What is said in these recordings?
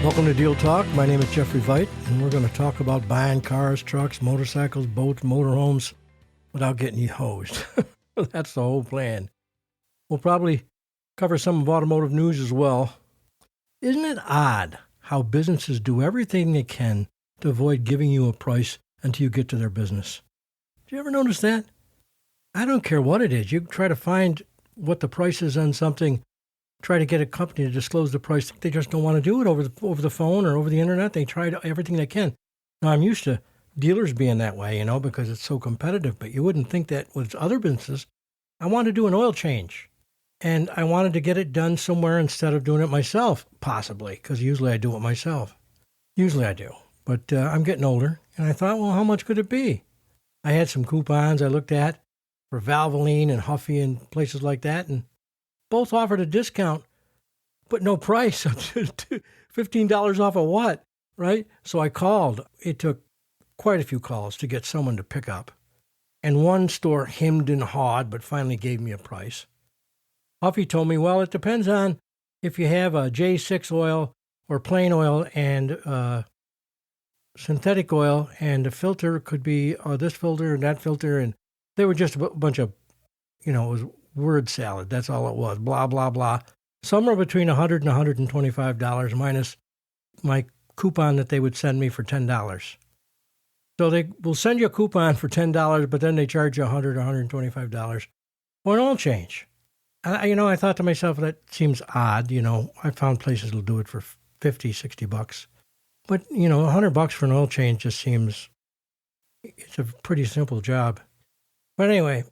Welcome to Deal Talk. My name is Jeffrey Veit, and we're going to talk about buying cars, trucks, motorcycles, boats, motorhomes without getting you hosed. That's the whole plan. We'll probably cover some of automotive news as well. Isn't it odd how businesses do everything they can to avoid giving you a price until you get to their business? Do you ever notice that? I don't care what it is. You try to find what the price is on something, try to get a company to disclose the price. They just don't want to do it over the phone or over the internet. They try everything they can. Now, I'm used to dealers being that way, because it's so competitive, but you wouldn't think that with other businesses. I wanted to do an oil change, and I wanted to get it done somewhere instead of doing it myself, possibly, because usually I do it myself. Usually I do, but I'm getting older, and I thought, well, how much could it be? I had some coupons I looked at for Valvoline and Huffy and places like that, and both offered a discount, but no price. $15 off of what, right? So I called. It took quite a few calls to get someone to pick up. And one store hemmed and hawed, but finally gave me a price. Huffy told me, well, it depends on if you have a J6 oil or plain oil and synthetic oil, and the filter could be this filter and that filter. And they were just a bunch of, it was word salad. That's all it was. Blah, blah, blah. Somewhere between $100 and $125 minus my coupon that they would send me for $10. So they will send you a coupon for $10, but then they charge you $100 or $125 for an oil change. I thought to myself, that seems odd. I found places that'll do it for $50, $60. But, $100 for an oil change just seems, it's a pretty simple job. But anyway,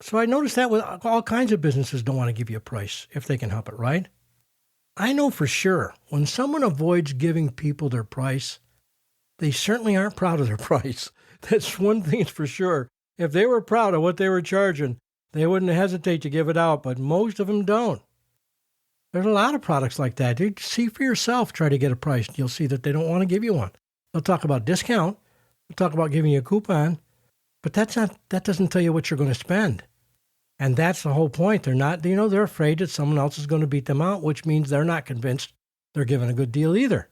so I noticed that with all kinds of businesses don't want to give you a price if they can help it, right? I know for sure when someone avoids giving people their price, they certainly aren't proud of their price. That's one thing for sure. If they were proud of what they were charging, they wouldn't hesitate to give it out, but most of them don't. There's a lot of products like that. You see for yourself, try to get a price. You'll see that they don't want to give you one. They'll talk about discount. They'll talk about giving you a coupon, but that doesn't tell you what you're going to spend. And that's the whole point. They're not, they're afraid that someone else is going to beat them out, which means they're not convinced they're giving a good deal either.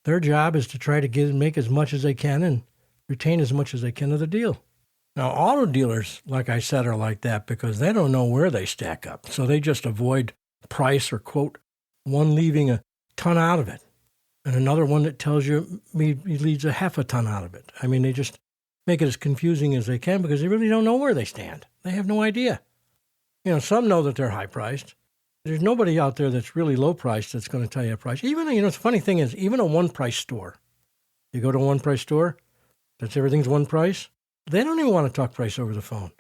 Their job is to try to make as much as they can and retain as much as they can of the deal. Now, auto dealers, like I said, are like that because they don't know where they stack up. So they just avoid price or quote, one leaving a ton out of it and another one that tells you he leaves a half a ton out of it. I mean, they just make it as confusing as they can because they really don't know where they stand. They have no idea. Some know that they're high-priced. There's nobody out there that's really low-priced that's going to tell you a price. Even, the funny thing is, even a one-price store. You go to a one-price store, that's everything's one price. They don't even want to talk price over the phone.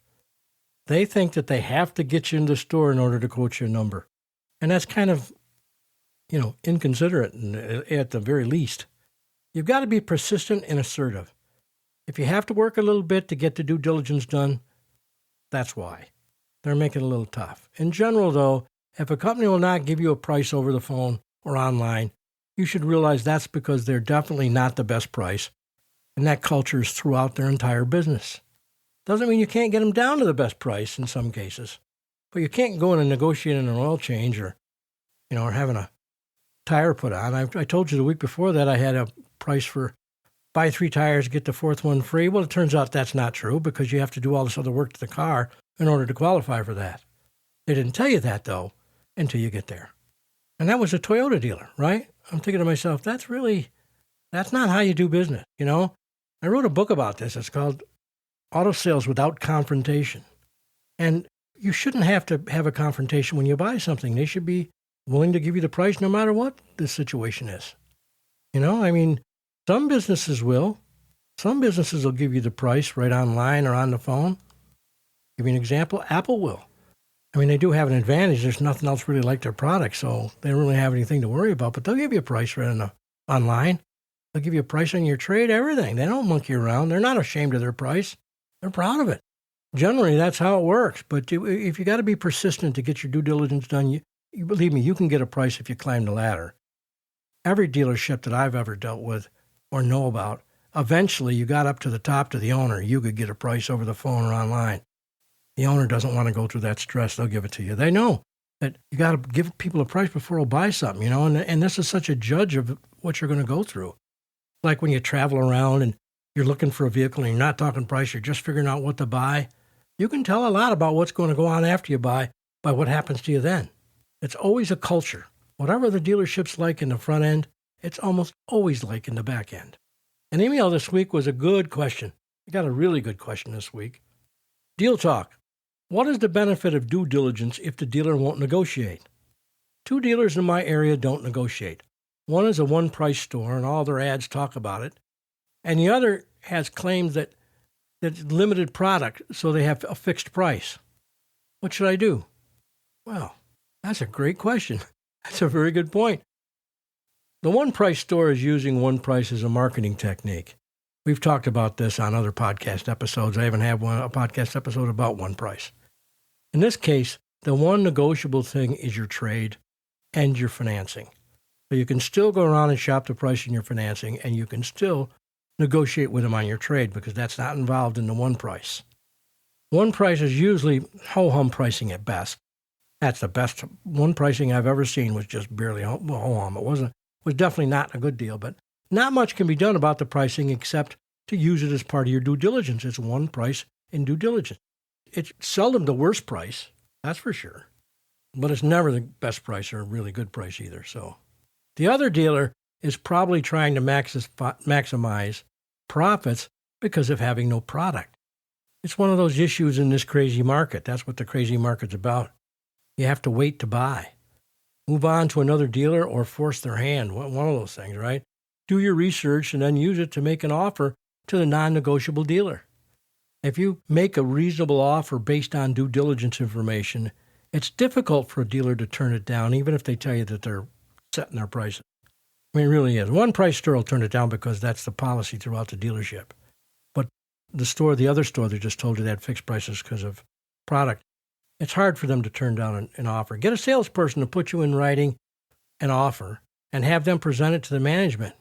They think that they have to get you in the store in order to quote you a number. And that's kind of, inconsiderate at the very least. You've got to be persistent and assertive. If you have to work a little bit to get the due diligence done, that's why. They're making it a little tough. In general, though, if a company will not give you a price over the phone or online, you should realize that's because they're definitely not the best price, and that culture is throughout their entire business. Doesn't mean you can't get them down to the best price in some cases, but you can't go in and negotiate an oil change or having a tire put on. I told you the week before that I had a price for buy 3 tires, get the 4th one free. Well, it turns out that's not true because you have to do all this other work to the car in order to qualify for that. They didn't tell you that, though, until you get there. And that was a Toyota dealer, right? I'm thinking to myself, that's not how you do business, I wrote a book about this. It's called Auto Sales Without Confrontation. And you shouldn't have to have a confrontation when you buy something. They should be willing to give you the price no matter what the situation is. Some businesses will. Some businesses will give you the price right online or on the phone. Give you an example, Apple will. They do have an advantage. There's nothing else really like their product, so they don't really have anything to worry about. But they'll give you a price right online. They'll give you a price on your trade, everything. They don't monkey around. They're not ashamed of their price. They're proud of it. Generally, that's how it works. But if you got to be persistent to get your due diligence done, you believe me, you can get a price if you climb the ladder. Every dealership that I've ever dealt with or know about, eventually you got up to the top to the owner. You could get a price over the phone or online. The owner doesn't want to go through that stress. They'll give it to you. They know that you got to give people a price before they'll buy something, and this is such a judge of what you're going to go through. Like when you travel around and you're looking for a vehicle and you're not talking price, you're just figuring out what to buy. You can tell a lot about what's going to go on after you buy by what happens to you then. It's always a culture. Whatever the dealership's like in the front end, it's almost always like in the back end. An email this week was a good question. I got a really good question this week. Deal Talk. What is the benefit of due diligence if the dealer won't negotiate? 2 dealers in my area don't negotiate. One is a one-price store, and all their ads talk about it. And the other has claims that it's limited product, so they have a fixed price. What should I do? Well, that's a great question. That's a very good point. The one-price store is using one price as a marketing technique. We've talked about this on other podcast episodes. I even have a podcast episode about one price. In this case, the one negotiable thing is your trade and your financing. So you can still go around and shop the price in your financing, and you can still negotiate with them on your trade because that's not involved in the one price. One price is usually ho-hum pricing at best. That's the best one pricing I've ever seen was just barely ho-hum. It was definitely not a good deal, but not much can be done about the pricing except to use it as part of your due diligence. It's one price in due diligence. It's seldom the worst price, that's for sure, but it's never the best price or a really good price either. So the other dealer is probably trying to maximize profits because of having no product. It's one of those issues in this crazy market. That's what the crazy market's about. You have to wait to buy. Move on to another dealer or force their hand, one of those things, right? Do your research and then use it to make an offer to the non-negotiable dealer. If you make a reasonable offer based on due diligence information, it's difficult for a dealer to turn it down, even if they tell you that they're setting their prices. I mean, it really is. One price store will turn it down because that's the policy throughout the dealership. But the other store, they just told you they had fixed prices because of product. It's hard for them to turn down an offer. Get a salesperson to put you in writing an offer and have them present it to the management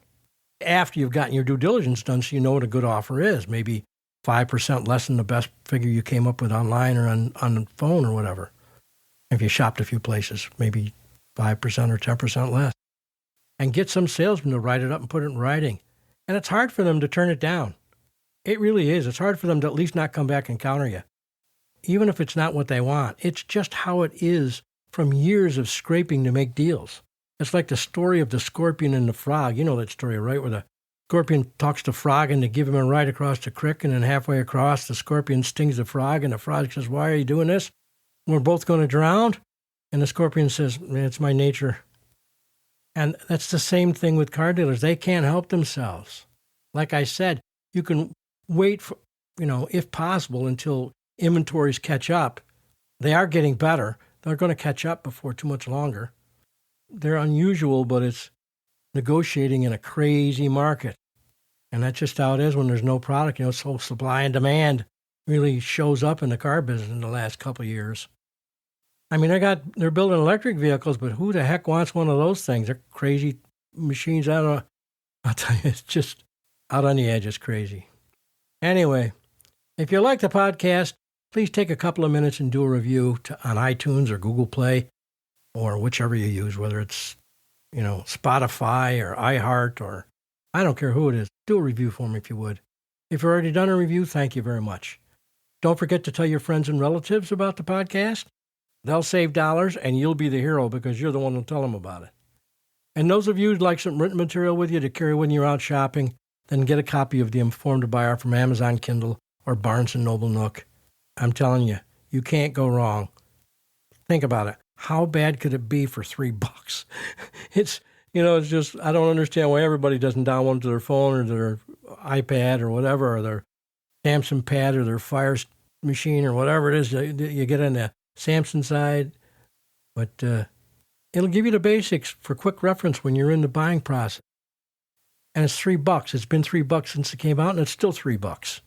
after you've gotten your due diligence done so you know what a good offer is. Maybe 5% less than the best figure you came up with online or on the phone or whatever. If you shopped a few places, maybe 5% or 10% less. And get some salesman to write it up and put it in writing. And it's hard for them to turn it down. It really is. It's hard for them to at least not come back and counter you. Even if it's not what they want. It's just how it is from years of scraping to make deals. It's like the story of the scorpion and the frog. You know that story, right? Where the scorpion talks to frog and they give him a ride across the creek, and then halfway across, the scorpion stings the frog, and the frog says, "Why are you doing this? We're both going to drown." And the scorpion says, "It's my nature." And that's the same thing with car dealers. They can't help themselves. Like I said, you can wait for, if possible, until inventories catch up. They are getting better. They're going to catch up before too much longer. They're unusual, but it's negotiating in a crazy market. And that's just how it is when there's no product. So supply and demand really shows up in the car business in the last couple of years. I mean, they're building electric vehicles, but who the heck wants one of those things? They're crazy machines. I'll tell you, it's just out on the edge. It's crazy. Anyway, if you like the podcast, please take a couple of minutes and do a review on iTunes or Google Play or whichever you use, whether it's, Spotify or iHeart or I don't care who it is. Do a review for me if you would. If you've already done a review, thank you very much. Don't forget to tell your friends and relatives about the podcast. They'll save dollars, and you'll be the hero because you're the one who'll tell them about it. And those of you who'd like some written material with you to carry when you're out shopping, then get a copy of The Informed Buyer from Amazon Kindle or Barnes & Noble Nook. I'm telling you, you can't go wrong. Think about it. How bad could it be for $3? It's just, I don't understand why everybody doesn't download to their phone or their iPad or whatever, or their Samsung Pad or their Fire machine or whatever it is you get on the Samsung side. But it'll give you the basics for quick reference when you're in the buying process. And it's $3. It's been $3 since it came out, and it's still $3.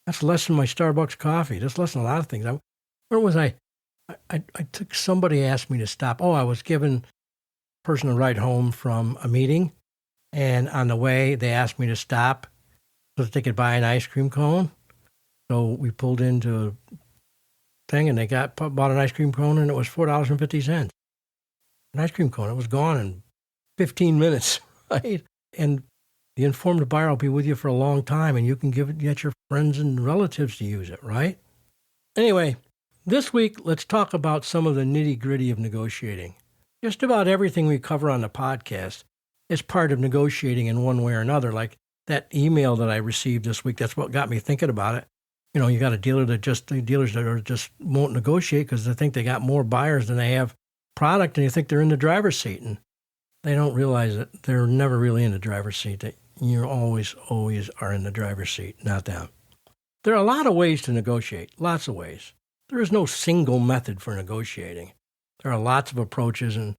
That's less than my Starbucks coffee. That's less than a lot of things. Where was I? I took somebody asked me to stop. I was giving a person a ride home from a meeting, and on the way they asked me to stop so that they could buy an ice cream cone. So we pulled into a thing, and they bought an ice cream cone, and it was $4.50. An ice cream cone. It was gone in 15 minutes, right? And the informed buyer will be with you for a long time, and you can get your friends and relatives to use it, right? Anyway, this week, let's talk about some of the nitty-gritty of negotiating. Just about everything we cover on the podcast is part of negotiating in one way or another. Like that email that I received this week, that's what got me thinking about it. You got dealers that just won't negotiate because they think they got more buyers than they have product, and you think they're in the driver's seat. And they don't realize that they're never really in the driver's seat, that you always are in the driver's seat, not them. There are a lot of ways to negotiate, lots of ways. There is no single method for negotiating. There are lots of approaches, and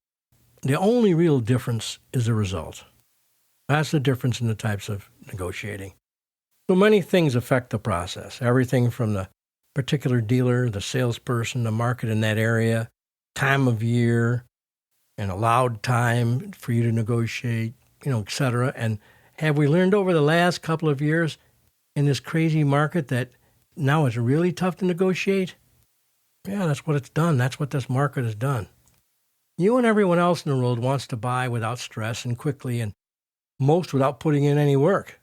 the only real difference is the result. That's the difference in the types of negotiating. So many things affect the process, everything from the particular dealer, the salesperson, the market in that area, time of year, and allowed time for you to negotiate, et cetera. And have we learned over the last couple of years in this crazy market that now it's really tough to negotiate? Yeah, that's what it's done. That's what this market has done. You and everyone else in the world wants to buy without stress and quickly, and most without putting in any work.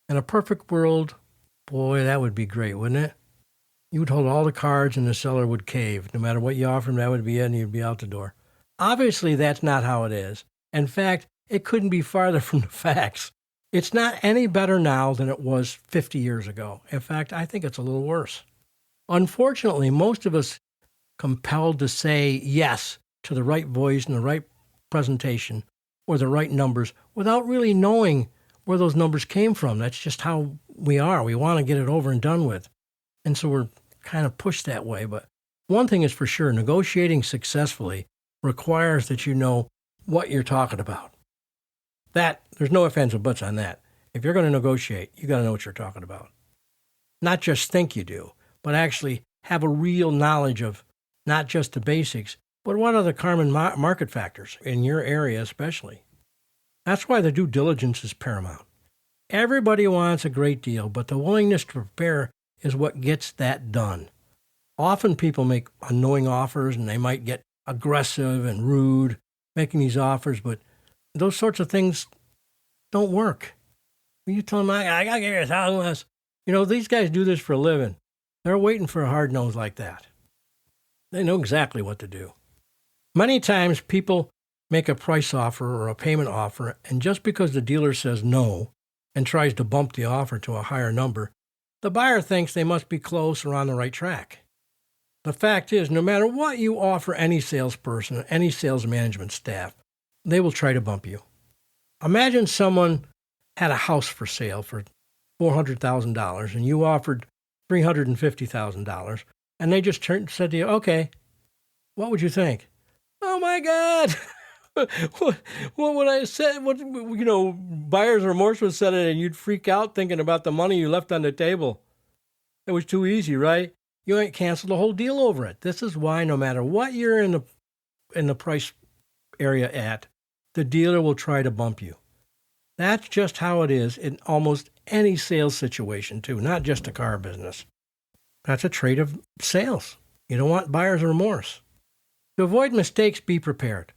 In a perfect world, boy, that would be great, wouldn't it? You would hold all the cards and the seller would cave. No matter what you offer him, that would be it, and you'd be out the door. Obviously, that's not how it is. In fact, it couldn't be farther from the facts. It's not any better now than it was 50 years ago. In fact, I think it's a little worse. Unfortunately, most of us compelled to say yes to the right voice and the right presentation or the right numbers without really knowing where those numbers came from. That's just how we are. We want to get it over and done with. And so we're kind of pushed that way. But one thing is for sure, negotiating successfully requires that you know what you're talking about. That, there's no ifs, ands, or buts on that. If you're going to negotiate, you got to know what you're talking about. Not just think you do, but actually have a real knowledge of not just the basics, but what are the common market factors in your area especially. That's why the due diligence is paramount. Everybody wants a great deal, but the willingness to prepare is what gets that done. Often people make unknowing offers, and they might get aggressive and rude making these offers, but those sorts of things don't work. When you tell them, I got to give you $1,000 less. These guys do this for a living. They're waiting for a hard nose like that. They know exactly what to do. Many times people make a price offer or a payment offer, and just because the dealer says no and tries to bump the offer to a higher number, the buyer thinks they must be close or on the right track. The fact is, no matter what you offer any salesperson, any sales management staff, they will try to bump you. Imagine someone had a house for sale for $400,000 and you offered $350,000, and they just said to you, okay, what would you think? Oh my God! What would I say? Buyer's remorse would set in, and you'd freak out thinking about the money you left on the table. It was too easy, right? You ain't canceled the whole deal over it. This is why no matter what you're in the price area at, the dealer will try to bump you. That's just how it is in almost any sales situation too, not just the car business. That's a trait of sales. You don't want buyer's remorse. To avoid mistakes, be prepared.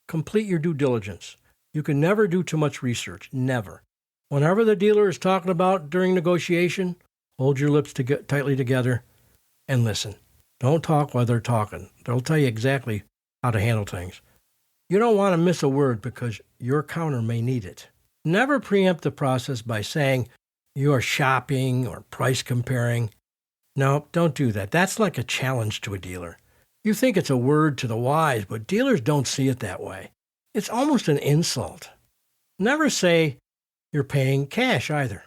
Complete your due diligence. You can never do too much research, never. Whenever the dealer is talking about during negotiation, hold your lips tightly together and listen. Don't talk while they're talking. They'll tell you exactly how to handle things. You don't want to miss a word because your counter may need it. Never preempt the process by saying you are shopping or price comparing. No, don't do that. That's like a challenge to a dealer. You think it's a word to the wise, but dealers don't see it that way. It's almost an insult. Never say you're paying cash either.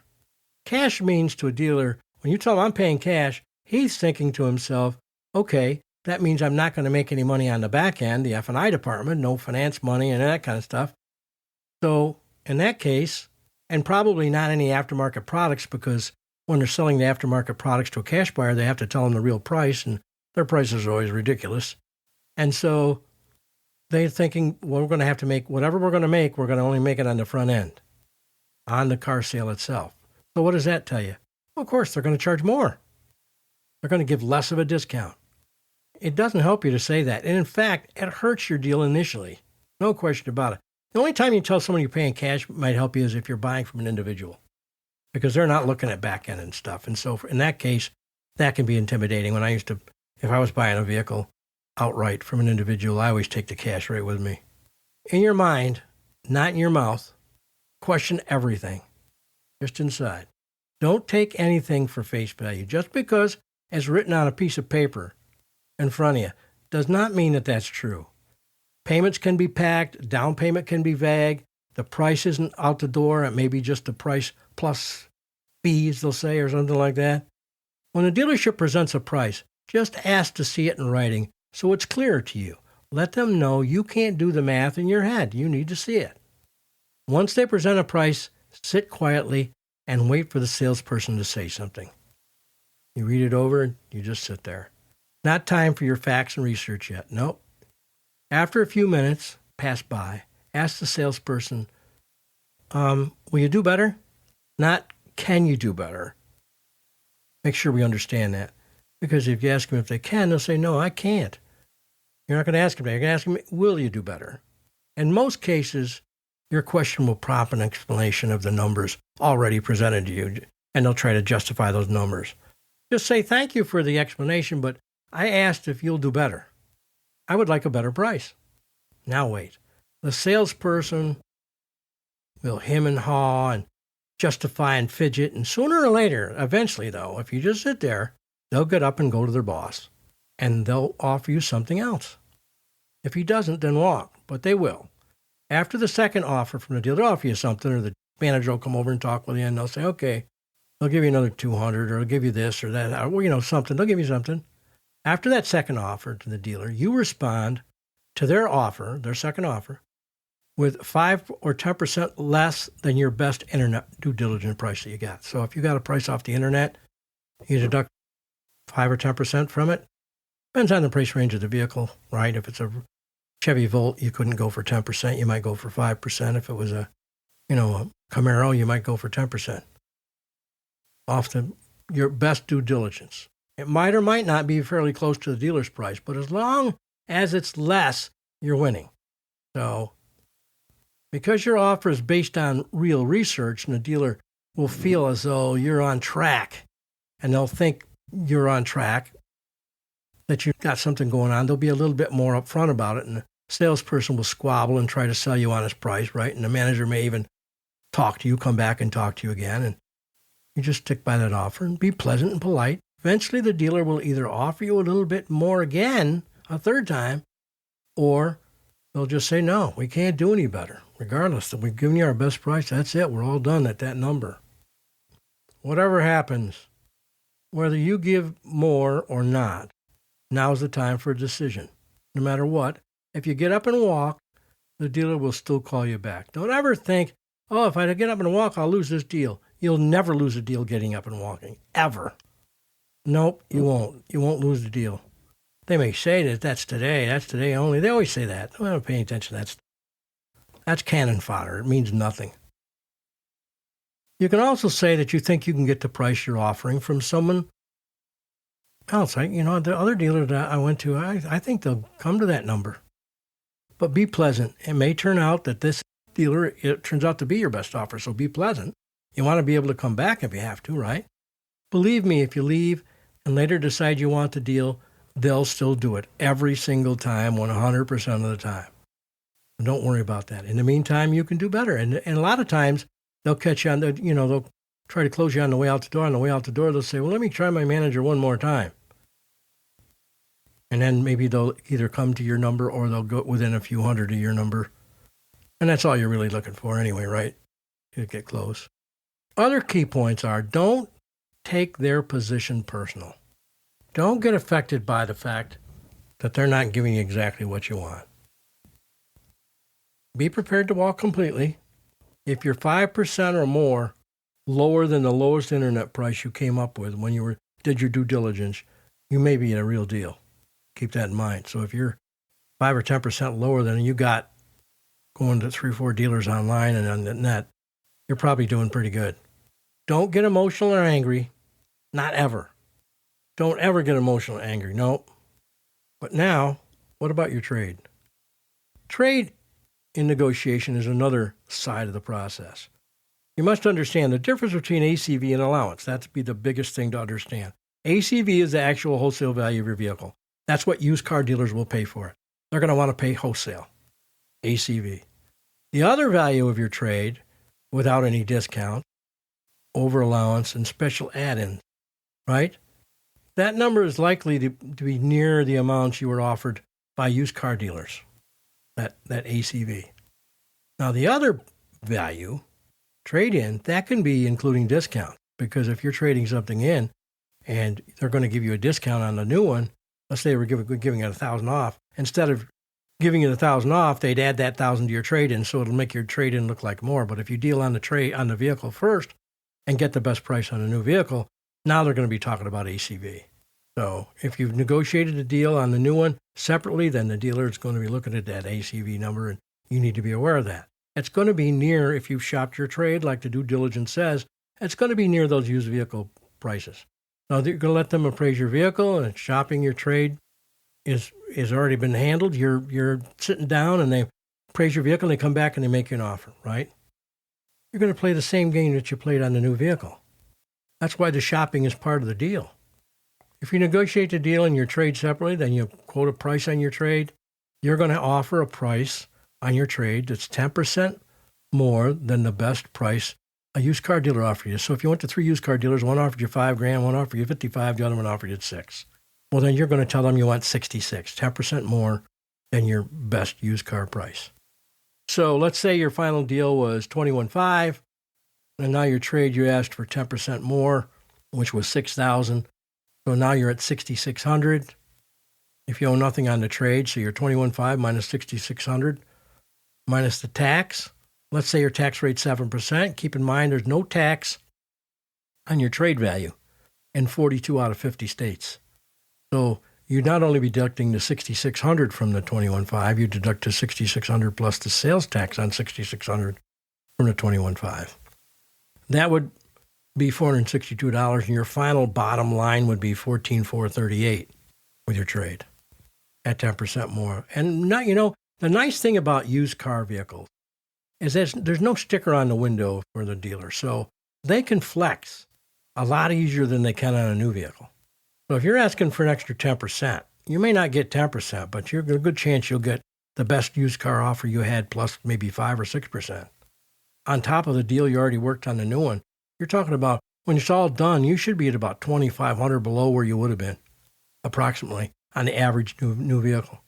Cash means to a dealer, when you tell him I'm paying cash, he's thinking to himself, okay, that means I'm not going to make any money on the back end, the F&I department, no finance money and that kind of stuff. So in that case, and probably not any aftermarket products, because when they're selling the aftermarket products to a cash buyer, they have to tell them the real price, and their prices are always ridiculous. And so they're thinking, well, we're going to have to make whatever we're going to make, we're going to only make it on the front end, on the car sale itself. So what does that tell you? Well, of course, they're going to charge more. They're going to give less of a discount. It doesn't help you to say that. And in fact, it hurts your deal initially. No question about it. The only time you tell someone you're paying cash might help you is if you're buying from an individual, because they're not looking at back end and stuff. And so in that case, that can be intimidating. If I was buying a vehicle outright from an individual, I always take the cash right with me. In your mind, not in your mouth, question everything, just inside. Don't take anything for face value. Just because it's written on a piece of paper in front of you does not mean that that's true. Payments can be packed, down payment can be vague, the price isn't out the door, it may be just the price plus fees, they'll say, or something like that. When a dealership presents a price, just ask to see it in writing so it's clear to you. Let them know you can't do the math in your head. You need to see it. Once they present a price, sit quietly and wait for the salesperson to say something. You read it over and you just sit there. Not time for your facts and research yet. Nope. After a few minutes pass by, ask the salesperson, will you do better? Not, can you do better? Make sure we understand that. Because if you ask them if they can, they'll say, no, I can't. You're not going to ask them that. You're going to ask them, will you do better? In most cases, your question will prompt an explanation of the numbers already presented to you, and they'll try to justify those numbers. Just say, thank you for the explanation, but I asked if you'll do better. I would like a better price. Now wait. The salesperson will hem and haw and justify and fidget, and sooner or later, eventually though, if you just sit there, they'll get up and go to their boss, and they'll offer you something else. If he doesn't, then walk, but they will. After the second offer from the dealer, they'll offer you something, or the manager will come over and talk with you, and they'll say, okay, they'll give you another $200, or they'll give you this or that, or, something. They'll give you something. After that second offer to the dealer, you respond to their offer, their second offer, with 5 or 10% less than your best internet due diligence price that you got. So if you got a price off the internet, you deduct 5 or 10% from it. Depends on the price range of the vehicle, right? If it's a Chevy Volt, you couldn't go for 10%. You might go for 5%. If it was a Camaro, you might go for 10%. Off your best due diligence. It might or might not be fairly close to the dealer's price, but as long as it's less, you're winning. So, because your offer is based on real research, and the dealer will feel as though you're on track, and they'll think you're on track, that you've got something going on, they'll be a little bit more upfront about it, and the salesperson will squabble and try to sell you on his price, right? And the manager may even talk to you, come back and talk to you again, and you just stick by that offer and be pleasant and polite. Eventually, the dealer will either offer you a little bit more again, a third time, or they'll just say, no, we can't do any better. Regardless, we've given you our best price. That's it. We're all done at that number. Whatever happens, whether you give more or not, now's the time for a decision. No matter what, if you get up and walk, the dealer will still call you back. Don't ever think, oh, if I get up and walk, I'll lose this deal. You'll never lose a deal getting up and walking, ever. Nope, you won't. You won't lose the deal. They may say that that's today only. They always say that. I'm not paying attention. That's cannon fodder. It means nothing. You can also say that you think you can get the price you're offering from someone else. The other dealer that I went to, I think they'll come to that number. But be pleasant. It may turn out that this dealer, it turns out to be your best offer, so be pleasant. You want to be able to come back if you have to, right? Believe me, if you leave and later decide you want the deal, they'll still do it every single time, 100% of the time. Don't worry about that. In the meantime, you can do better. And a lot of times, they'll catch you on they'll try to close you on the way out the door. On the way out the door, they'll say, well, let me try my manager one more time. And then maybe they'll either come to your number or they'll go within a few hundred of your number. And that's all you're really looking for anyway, right? You get close. Other key points are, don't take their position personal. Don't get affected by the fact that they're not giving you exactly what you want. Be prepared to walk completely. If you're 5% or more lower than the lowest internet price you came up with when you did your due diligence, you may be a real deal. Keep that in mind. So if you're 5 or 10% lower than you got going to 3 or 4 dealers online and on the net, you're probably doing pretty good. Don't get emotional or angry. Not ever. Don't ever get emotional or angry. No. But now, what about your trade? Trade in negotiation is another side of the process. You must understand the difference between ACV and allowance. That's be the biggest thing to understand. ACV is the actual wholesale value of your vehicle. That's what used car dealers will pay for it. They're going to want to pay wholesale, ACV. The other value of your trade, without any discount, over allowance, and special add-ins, right? That number is likely to be near the amounts you were offered by used car dealers, that ACV. Now, the other value, trade-in, that can be including discount, because if you're trading something in and they're going to give you a discount on the new one, let's say we're giving it $1,000 off, instead of giving it $1,000 off, they'd add that $1,000 to your trade-in, so it'll make your trade-in look like more. But if you deal on the vehicle first and get the best price on a new vehicle, now they're going to be talking about ACV. So if you've negotiated a deal on the new one separately, then the dealer is going to be looking at that ACV number, and you need to be aware of that. It's going to be near, if you've shopped your trade, like the due diligence says, it's going to be near those used vehicle prices. Now, you're going to let them appraise your vehicle, and shopping your trade is already been handled. You're sitting down, and they appraise your vehicle, and they come back, and they make you an offer, right? You're going to play the same game that you played on the new vehicle. That's why the shopping is part of the deal. If you negotiate the deal and your trade separately, then you quote a price on your trade. You're going to offer a price on your trade that's 10% more than the best price a used car dealer offered you. So if you went to 3 used car dealers, one offered you $5,000, one offered you $55,000, the other one offered you $6,000. Well, then you're going to tell them you want $66,000, 10% more than your best used car price. So let's say your final deal was $21,500, and now your trade you asked for 10% more, which was $6,000. So now you're at $6,600. If you owe nothing on the trade, so you're $21,500 minus $6,600 minus the tax. Let's say your tax rate's 7%. Keep in mind there's no tax on your trade value in 42 out of 50 states. So you'd not only be deducting the $6,600 from the $21,500, you deduct the $6,600 plus the sales tax on $6,600 from the $21,500. That would be $462, and your final bottom line would be $14,438 with your trade at 10% more. And not, the nice thing about used car vehicles is that there's no sticker on the window for the dealer, so they can flex a lot easier than they can on a new vehicle. So if you're asking for an extra 10%, you may not get 10%, but you're a good chance you'll get the best used car offer you had plus maybe 5 or 6%. On top of the deal you already worked on the new one, you're talking about, when it's all done, you should be at about $2,500 below where you would have been, approximately, on the average new vehicle.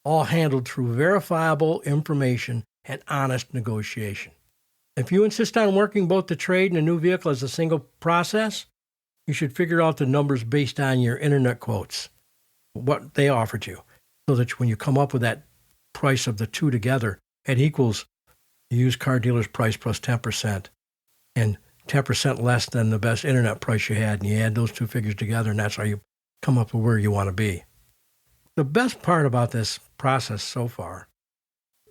All handled through verifiable information and honest negotiation. If you insist on working both the trade and the new vehicle as a single process, you should figure out the numbers based on your internet quotes, what they offered you, so that when you come up with that price of the two together, it equals the used car dealer's price plus 10%, and 10% less than the best internet price you had, and you add those two figures together, and that's how you come up with where you want to be. The best part about this process so far,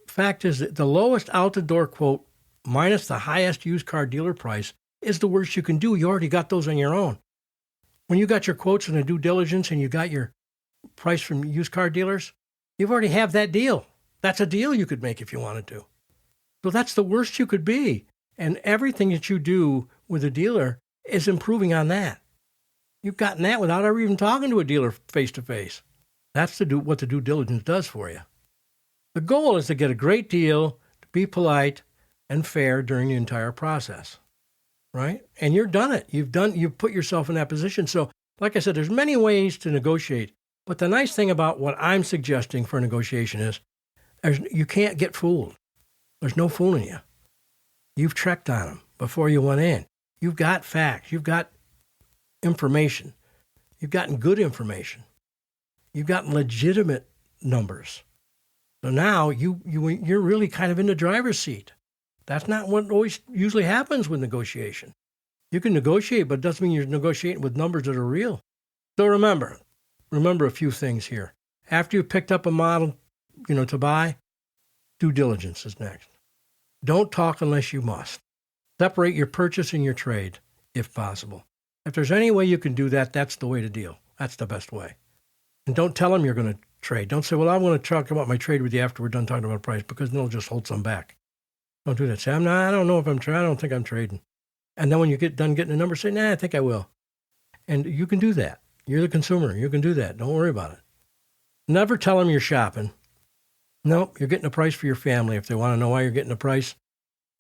fact is that the lowest out-the-door quote minus the highest used car dealer price is the worst you can do. You already got those on your own. When you got your quotes and the due diligence and you got your price from used car dealers, you've already have that deal. That's a deal you could make if you wanted to. So that's the worst you could be. And everything that you do with a dealer is improving on that. You've gotten that without ever even talking to a dealer face-to-face. That's what the due diligence does for you. The goal is to get a great deal, to be polite and fair during the entire process, right? And you've done it. You've put yourself in that position. So, like I said, there's many ways to negotiate. But the nice thing about what I'm suggesting for negotiation is you can't get fooled. There's no fooling you. You've checked on them before you went in. You've got facts. You've got information. You've gotten good information. You've gotten legitimate numbers. So now you're really kind of in the driver's seat. That's not what always usually happens with negotiation. You can negotiate, but it doesn't mean you're negotiating with numbers that are real. So remember a few things here. After you've picked up a model, to buy, due diligence is next. Don't talk unless you must. Separate your purchase and your trade, if possible. If there's any way you can do that, that's the way to deal. That's the best way. And don't tell them you're going to trade. Don't say, well, I want to talk about my trade with you after we're done talking about price, because then it'll just hold some back. Don't do that. Say, I don't know if I'm trading. I don't think I'm trading. And then when you get done getting the number, say, I think I will. And you can do that. You're the consumer. You can do that. Don't worry about it. Never tell them you're shopping. No, you're getting a price for your family. If they want to know why you're getting a price,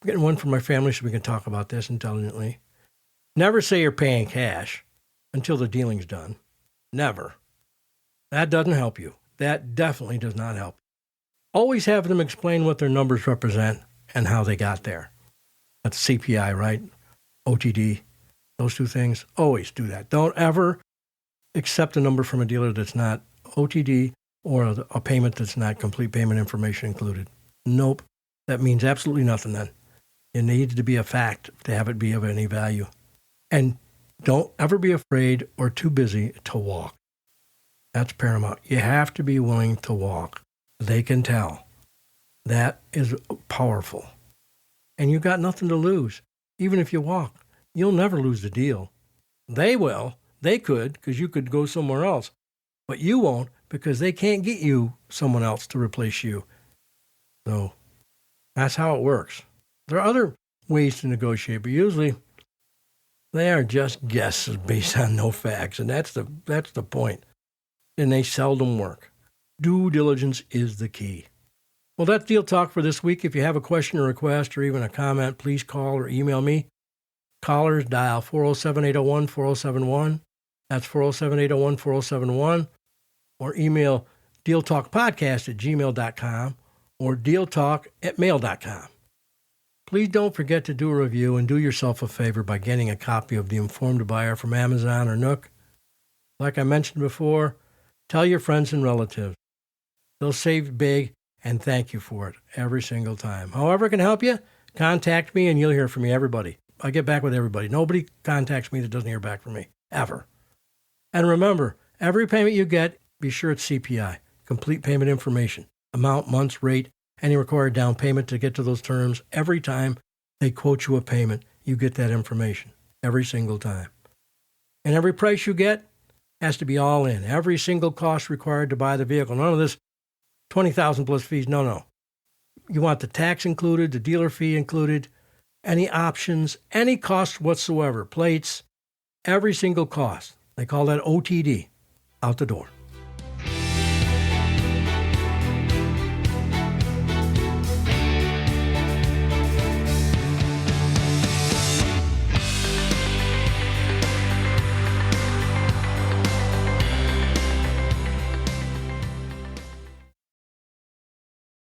I'm getting one for my family so we can talk about this intelligently. Never say you're paying cash until the dealing's done. Never. That doesn't help you. That definitely does not help. Always have them explain what their numbers represent and how they got there. That's CPI, right? OTD, those two things. Always do that. Don't ever accept a number from a dealer that's not OTD or a payment that's not complete payment information included. Nope. That means absolutely nothing then. It needs to be a fact to have it be of any value. And don't ever be afraid or too busy to walk. That's paramount. You have to be willing to walk. They can tell. That is powerful. And you got nothing to lose. Even if you walk, you'll never lose the deal. They will. They could, because you could go somewhere else. But you won't, because they can't get you someone else to replace you. So that's how it works. There are other ways to negotiate, but usually they are just guesses based on no facts, and that's the point. And they seldom work. Due diligence is the key. Well, that's Deal Talk for this week. If you have a question or request or even a comment, please call or email me. Callers dial 407-801-4071. That's 407-801-4071. Or email dealtalkpodcast@gmail.com or dealtalk@mail.com. Please don't forget to do a review and do yourself a favor by getting a copy of The Informed Buyer from Amazon or Nook. Like I mentioned before, tell your friends and relatives. They'll save big and thank you for it every single time. However it can help you, contact me and you'll hear from me, everybody. I get back with everybody. Nobody contacts me that doesn't hear back from me, ever. And remember, every payment you get, be sure it's CPI, complete payment information, amount, months, rate, any required down payment to get to those terms. Every time they quote you a payment, you get that information every single time. And every price you get has to be all in. Every single cost required to buy the vehicle. None of this 20,000 plus fees. No. You want the tax included, the dealer fee included, any options, any cost whatsoever, plates, every single cost. They call that OTD, out the door.